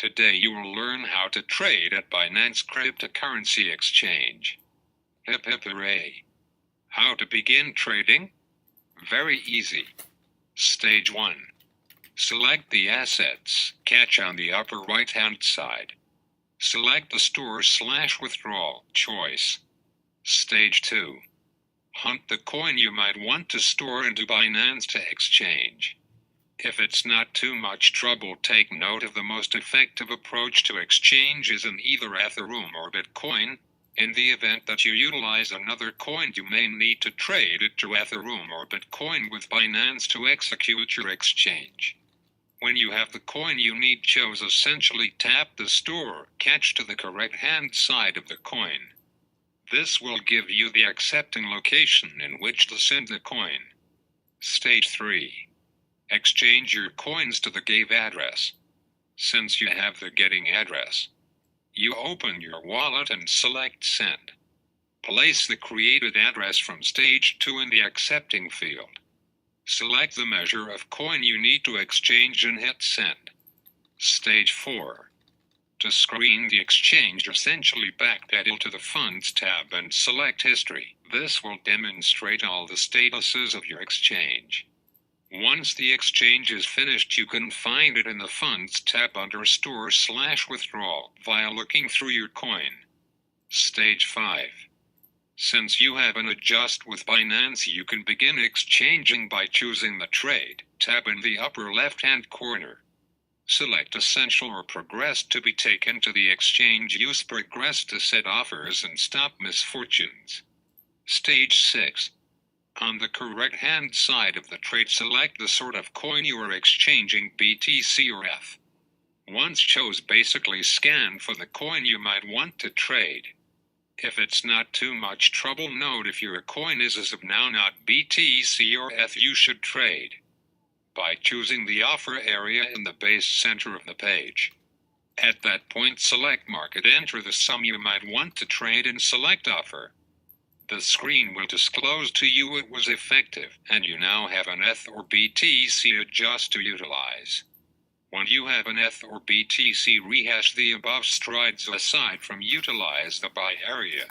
Today you will learn how to trade at Binance Cryptocurrency Exchange. Hip hooray! How to begin trading? Very easy. Stage 1. Select the assets catch on the upper right-hand side. Select the store/withdrawal choice. Stage 2. Hunt the coin you might want to store into Binance Exchange. If it's not too much trouble, take note of the most effective approach to exchanges in either Ethereum or Bitcoin. In the event that you utilize another coin, you may need to trade it to Ethereum or Bitcoin with Binance to execute your exchange. When you have the coin you need chose, essentially tap the store catch to the correct hand side of the coin. This will give you the accepting location in which to send the coin. Stage 3. Exchange your coins to the gave address. Since you have the getting address, you open your wallet and select Send. Place the created address from Stage 2 in the accepting field. Select the measure of coin you need to exchange and hit Send. Stage 4. To screen the exchange, essentially backpedal to the Funds tab and select History. This will demonstrate all the statuses of your exchange. Once the exchange is finished, you can find it in the Funds tab under Store/Withdrawal via looking through your coin. Stage 5. Since you have an adjust with Binance, you can begin exchanging by choosing the Trade tab in the upper left-hand corner. Select Essential or Progress to be taken to the exchange. Use Progress to set offers and stop misfortunes. Stage 6. On the correct hand side of the trade, select the sort of coin you are exchanging, BTC or ETH. Once chose, basically scan for the coin you might want to trade. If it's not too much trouble, note if your coin is as of now not BTC or ETH, you should trade by choosing the offer area in the base center of the page. At that point, select Market, enter the sum you might want to trade and select Offer. The screen will disclose to you it was effective, and you now have an ETH or BTC adjust to utilize. When you have an ETH or BTC, rehash the above strides aside from utilize the buy area.